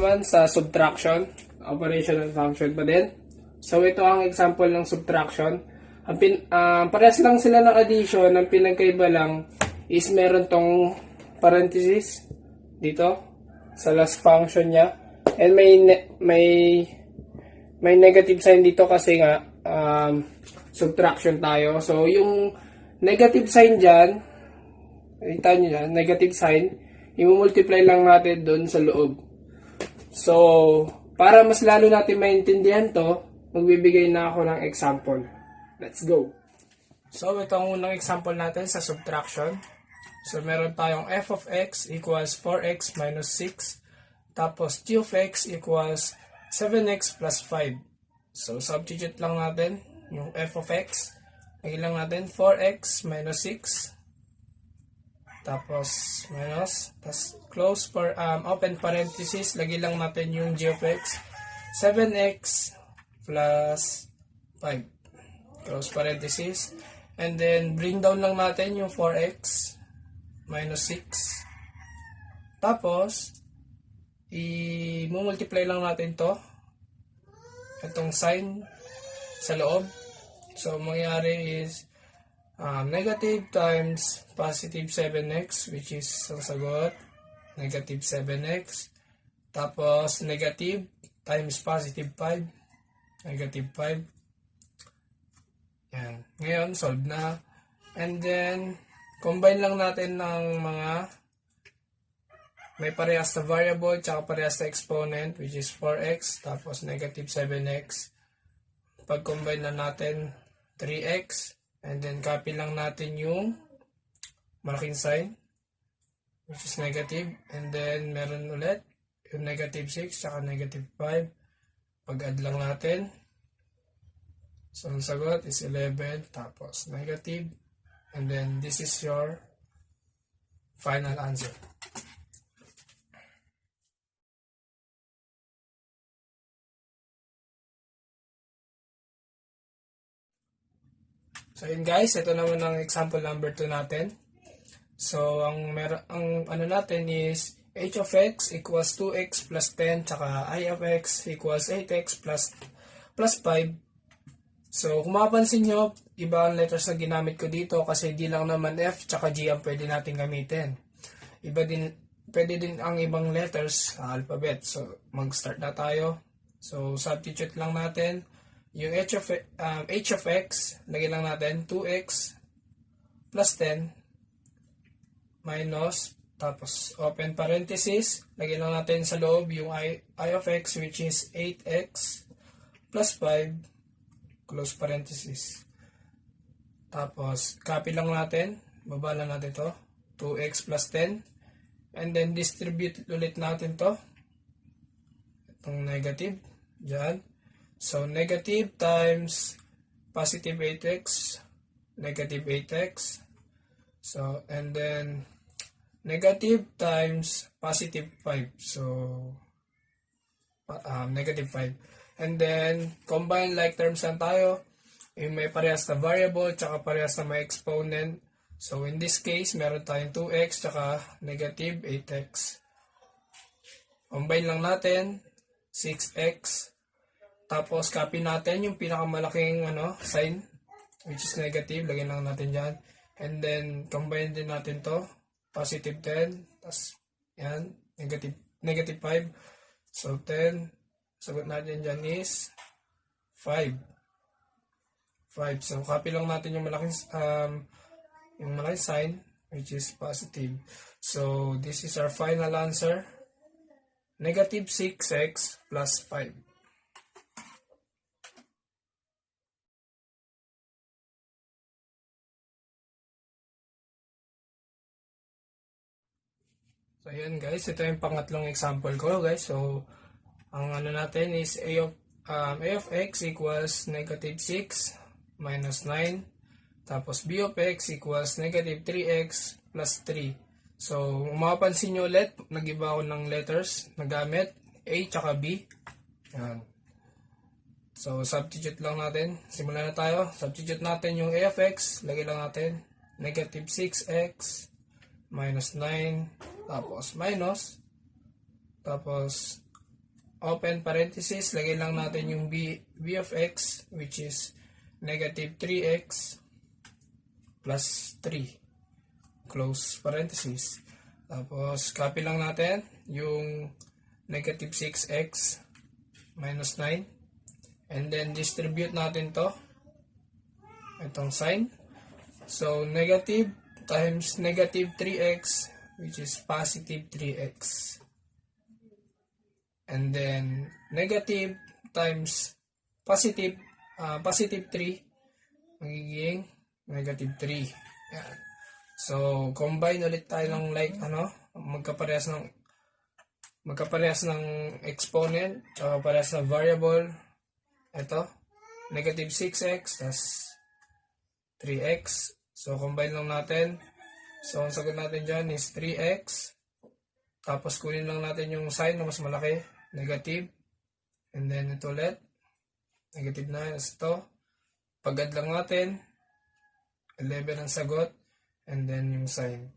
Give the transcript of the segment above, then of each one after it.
naman sa subtraction, operation and function pa din. So ito ang example ng subtraction. Parehas lang sila ng addition, ang pinagkaiba lang is meron tong parenthesis dito sa last function niya. And may negative sign dito kasi nga subtraction tayo. So yung negative sign dyan, kita nyo dyan, negative sign, i-multiply lang natin doon sa loob. So, para mas lalo natin maintindihan to, magbibigay na ako ng example. Let's go! So, ito ang unang example natin sa subtraction. So, meron tayong f of x equals 4x minus 6. Tapos, g of x equals 7x plus 5. So, substitute lang natin yung f of x. Lagyan lang natin 4x minus 6. Tapos, minus. Tapos, open parenthesis. Lagyan lang natin yung g of x. 7x plus 5. Close parenthesis. And then, bring down lang natin yung 4x minus 6. Tapos, i-multiply lang natin to. Itong sign sa loob. So, mangyari is negative times positive 7x, which is ang sagot, negative 7x. Tapos, negative times positive 5, negative 5. Yan. Ngayon, solve na. And then, combine lang natin ng mga may parehas na variable, tsaka parehas na exponent, which is 4x, tapos negative 7x. Pag-combine na natin, 3x. And then, copy lang natin yung malaking sign, which is negative. And then, meron ulit yung negative 6, tsaka negative 5. Pag-add lang natin. So, ang sagot is 11, tapos negative. And then, this is your final answer. So yun guys, ito naman ang example number 2 natin. So ang ano natin is h of x equals 2x plus 10 tsaka I of x equals 8x plus 5. So kung mapapansin nyo, iba ang letters na ginamit ko dito kasi di lang naman f tsaka g ang pwede natin gamitin. Pwede din ang ibang letters sa alphabet. So mag-start na tayo. So substitute lang natin. Yung h of x, lagyan lang natin 2x plus 10 minus, tapos open parenthesis, lagyan lang natin sa loob yung I of x, which is 8x plus 5, close parenthesis. Tapos, copy lang natin, baba lang natin to, 2x plus 10, and then distribute ulit natin to, itong negative, dyan. So, negative times positive 8x, negative 8x. So, and then, negative times positive 5. So, negative 5. And then, combine like terms lang tayo. Yung may parehas na variable, tsaka parehas na may exponent. So, in this case, meron tayong 2x, tsaka negative 8x. Combine lang natin, 6x. Tapos, copy natin yung pinakamalaking sign, which is negative. Lagyan lang natin dyan. And then, combine din natin to. Positive 10. Tapos, yan. Negative 5. So, 10. Sagot natin dyan is 5. 5. So, copy lang natin yung malaking sign, which is positive. So, this is our final answer. Negative 6x plus 5. So, ayan guys, ito yung pangatlong example ko guys. So, ang natin is a of x equals negative 6 minus 9. Tapos, b of x equals negative 3x plus 3. So, mapapansin nyo ulit, nag-iba ako ng letters na gamit, a tsaka b. Ayan. So, substitute lang natin. Simulan na tayo. Substitute natin yung a of x. Lagay lang natin negative 6x minus 9. Tapos, minus. Tapos, open parenthesis, lagay lang natin yung b of x, which is negative 3x plus 3, close parenthesis. Tapos, copy lang natin yung negative 6x minus 9. And then, distribute natin to. Itong sign. So, negative times negative 3x, which is positive 3x. And then, negative times positive 3, magiging negative 3. Yan. So, combine ulit tayo ng magkaparehas ng exponent, parehas na variable. Ito, negative 6x plus 3x. So, combine lang natin. So, ang sagot natin dyan is 3x. Tapos, kunin lang natin yung sign na mas malaki, negative. And then, ito ulit, negative 9 as ito. Pag-add lang natin, 11 ang sagot. And then, yung sign.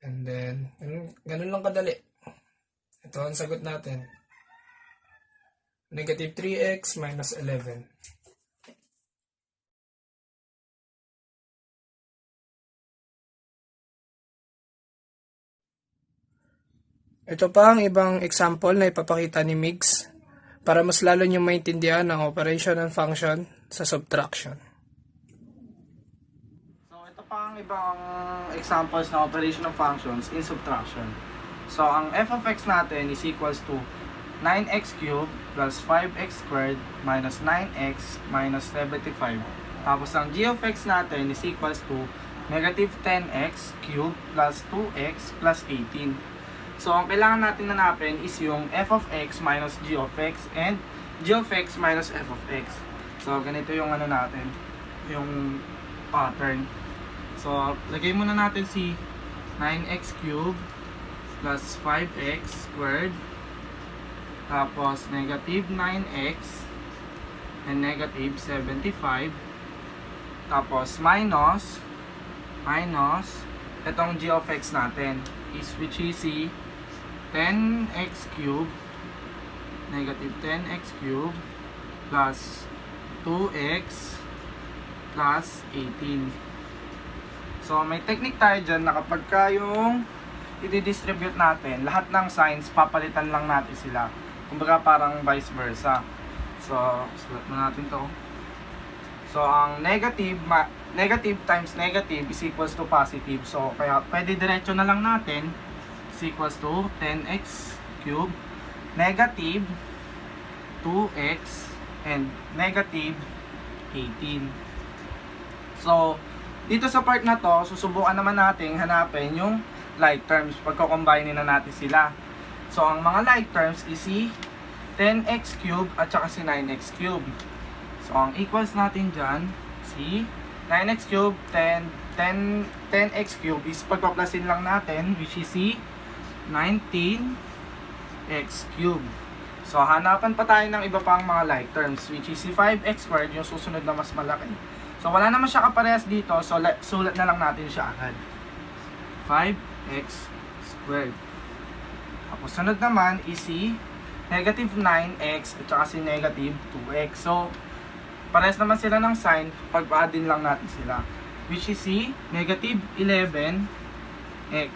And then, ganun lang kadali. Ito ang sagot natin. Negative 3x minus 11. Ito pa ang ibang example na ipapakita ni Migs para mas lalo nyo maintindihan ang operation and function sa subtraction. So ito pa ang ibang examples ng operation of functions in subtraction. So ang f of x natin is equals to 9x cubed plus 5x squared minus 9x minus 75. Tapos ang g of x natin is equals to negative 10x cubed plus 2x plus 18. So ang kailangan natin hanapin is yung f of x minus g of x and g of x minus f of x. So ganito yung natin, yung pattern. So lagay muna natin si 9x cubed plus 5x squared, tapos negative 9x and negative 75, tapos minus itong g of x natin is which is si 10x cubed, negative 10x cubed plus 2x plus 18. So may technique tayo dyan na kapag yung i-distribute natin, lahat ng signs papalitan lang natin sila. Kumbaga parang vice versa. So, sulat na natin to. So, ang negative times negative is equals to positive. So, kaya pwede diretso na lang natin is equals to 10x cubed, negative 2x, and negative 18. So, dito sa part na to, susubukan naman natin hanapin yung like terms. Pagko-combine na natin sila. So, ang mga like terms is si 10x cubed at saka si 9x cubed. So, ang equals natin dyan, si 9x cubed, 10x cubed is pagpaplasin lang natin, which is si 19x cubed. So, hanapan pa tayo ng iba pang mga like terms, which is si 5x squared, yung susunod na mas malaki. So, wala naman siya kaparehas dito, so sulat na lang natin siya agad. 5x squared. Tapos, sunod naman is si negative 9x at saka si negative 2x. So, parehas naman sila ng sign, pag-add-in lang natin sila. Which is si negative 11x.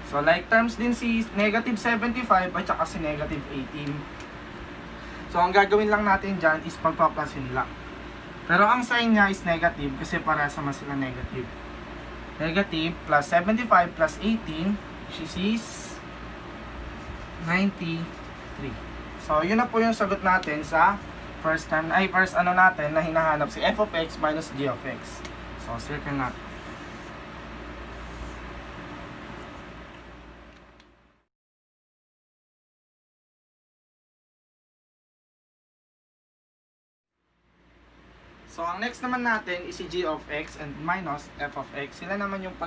So, like terms din si negative 75 at saka si negative 18. So, ang gagawin lang natin dyan is pagpaplasin lang. Pero ang sign niya is negative kasi parehas naman sila negative. Negative plus 75 plus 18, which is 93. So, yun na po yung sagot natin sa first natin na hinahanap si f of x minus g of x. So, circle natin. So, ang next naman natin is si g of x and minus f of x. Sila naman yung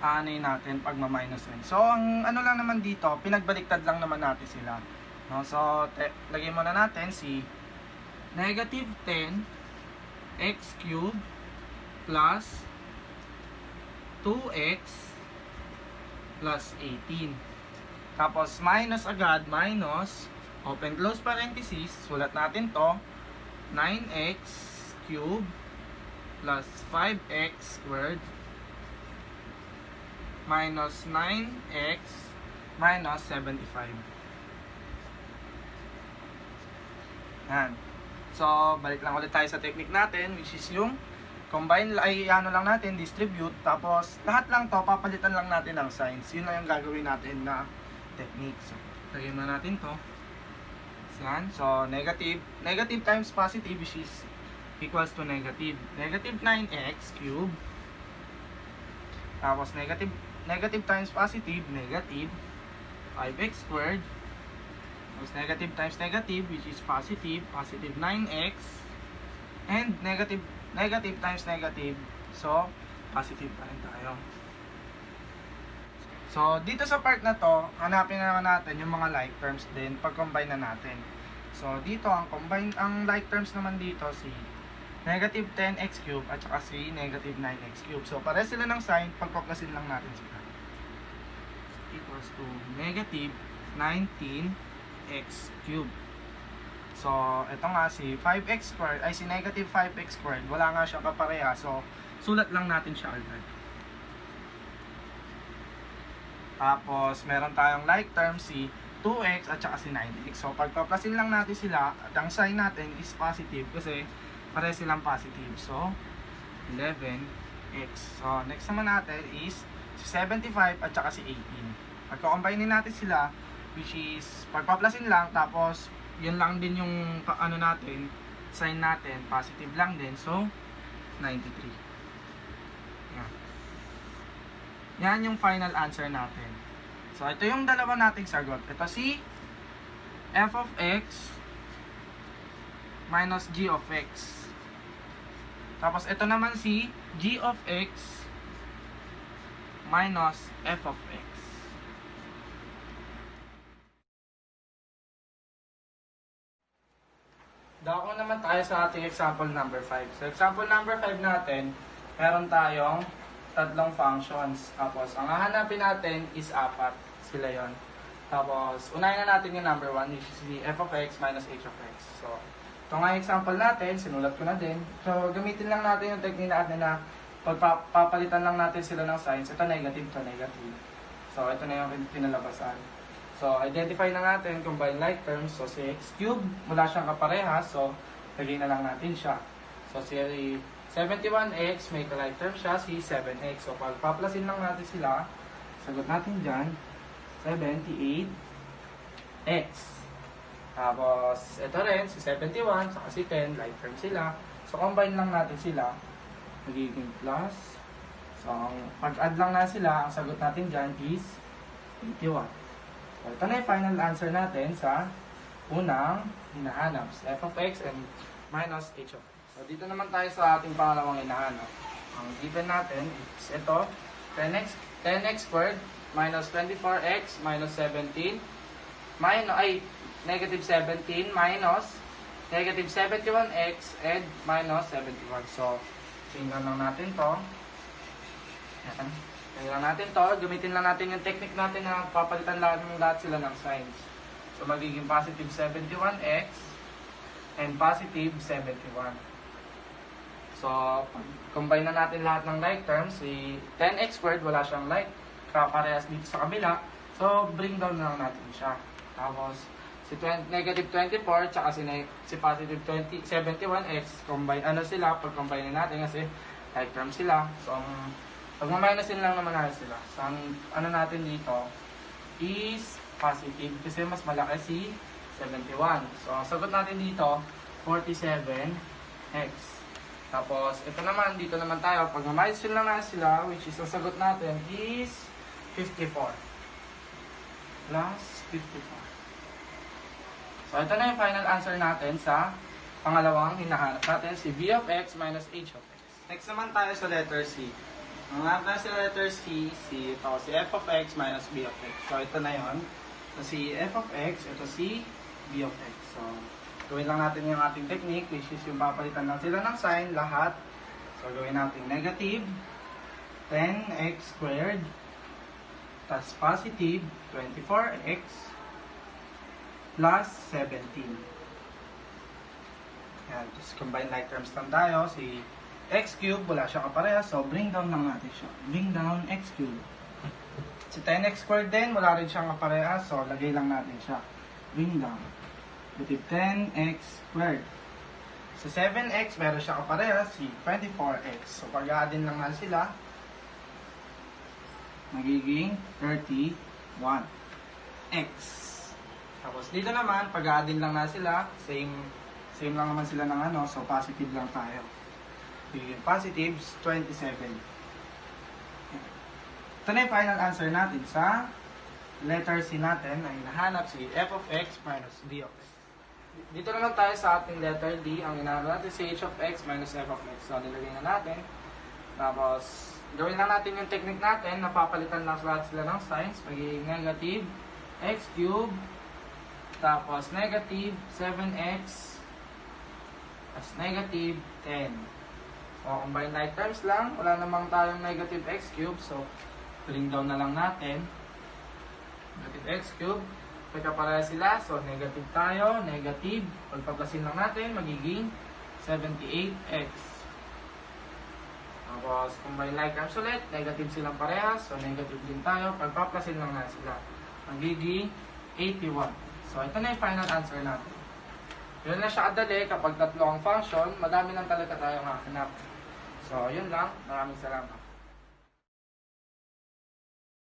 natin, pagma-minusin. So, ang lang naman dito, pinagbaliktad lang naman natin sila. No? So, lagay muna natin si negative 10 x cubed plus 2x plus 18. Tapos, minus agad, minus open close parenthesis, sulat natin to, 9x cube plus 5x squared minus 9x minus 75. Yan. So, balik lang ulit tayo sa technique natin, which is yung combine, ay ano lang natin, distribute, tapos lahat lang to, papalitan lang natin ng signs. Yun lang yung gagawin natin na technique. So, lagyan na natin to. Yan. So, negative times positive, which is equals to negative 9x cube. Tapos, negative times positive, negative 5x squared. Tapos, negative times negative, which is positive 9x. And negative times negative, so positive pa rin tayo. So, dito sa part na to, hanapin na naman natin yung mga like terms din pag-combine na natin. So, dito ang like terms naman dito si negative 10x cube at saka si negative 9x cube. So, pares sila ng sign, pagpaplasin lang natin sila. So, equals to negative 19x cube. So, ito nga si 5x squared, ay si negative 5x squared, wala nga siyang kapareha. So, sulat lang natin siya agad. Tapos, meron tayong like term si 2x at saka si 9x. So, pagpaplasin lang natin sila at ang sign natin is positive kasi pare silang positive. So, 11x. So, next naman natin is si 75 at saka si 18. Pagka-combine natin sila, which is pagpaplasin lang, tapos yun lang din yung ano natin, sign natin, positive lang din. So, 93. Yan. Yan yung final answer natin. So, ito yung dalawa nating sagot. Ito si f of x minus g of x. Tapos, ito naman si g of x minus f of x. Dako naman tayo sa ating example number 5. So, example number 5 natin, meron tayong tatlong functions. Tapos, ang hahanapin natin is 4. Sila yon. Tapos, unahin na natin yung number 1, which is the f of x minus h of x. So, ito nga yung example natin, sinulat ko na din. So, gamitin lang natin yung technique natin na pagpapalitan lang natin sila ng signs. Ito negative, ito negative. So, ito na yung pinalabasan. So, identify na natin, combine like terms. So, si x cube, wala siyang kaparehas. So, lagay na lang natin siya. So, si 71x, may ka-like term siya, si 7x. So, pagpaplasin lang natin sila, sagot natin dyan, 78x. Tapos, ito rin, si 71, saka si 10, like term sila. So, combine lang natin sila, magiging plus. So, pag-add lang na sila, ang sagot natin dyan is 81. So, ito na yung final answer natin sa unang hinahanap, f of x and minus h of x. So, dito naman tayo sa ating pangalawang hinahanap. Ang given natin is ito, 10x squared minus 24x minus 17 negative 17 minus negative 71x and minus 71. So, tingnan lang natin to. Yan. Tingnan natin to. Gamitin lang natin yung technique natin na papalitan lahat sila ng signs. So, magiging positive 71x and positive 71. So, combine na natin lahat ng like terms. Si 10x squared, wala siyang like. Kaparehas dito sa kabila. So, bring down na lang natin siya. Tapos, si negative 24, tsaka si positive 71x, combine, sila, pag-combine natin kasi like terms sila. So, pag-minusin lang naman natin sila. So, ang natin dito is positive kasi mas malaki si 71. So, ang sagot natin dito, 47x. Tapos, ito naman, dito naman tayo. Pag ma-minus lang natin sila, which is ang sagot natin is 54. Plus 54. So, ito na yung final answer natin sa pangalawang hinahanap natin, si b of x minus h of x. Next naman tayo sa letter C. Ang hanap na sa letter C, si f of x minus b of x. So, ito na yun. So, si f of x, ito si b of x. So, gawin lang natin yung ating technique, which is yung papalitan lang sila ng sign, lahat. So, gawin natin negative 10x squared plus positive 24x plus 17. Yan, just combine like terms lang tayo. Si x cube, wala siyang kaparehas, so bring down lang natin siya. Bring down x cube. Si 10x squared din, wala rin siyang kaparehas, so lagay lang natin siya. Bring down. Negative 10x squared. Sa 7x, meron siya kaparehas, si 24x. So pag-aadin lang natin sila, magiging 31x. Tapos dito naman, pag-aadin lang na sila, same lang naman sila ng ano, so positive lang tayo. Yung positives, 27. Ito na yung final answer natin sa letter C natin ay nahanap si f of x minus d of x. Dito naman tayo sa ating letter D, ang hinahanap natin si h of x minus f of x. So nilagay na natin. Tapos gawin lang natin yung technique natin, napapalitan lang lahat sila ng signs, magiging negative x cube, tapos negative 7x, as negative 10. So, combine like terms lang. Wala namang tayong negative x cube. So, bring down na lang natin. Negative x cube. Pagkapareha sila. So, negative tayo. Negative. Pagpaplasin lang natin, magiging 78x. Tapos, combine like terms ulit. Negative silang parehas. So, negative din tayo. Pagpaplasin lang natin sila. Magiging 81. So, ito na yung final answer natin. Yun na siya kadali kapag tatlo ang function, madami lang talaga tayong hahanap. So, yun lang. Maraming salamat.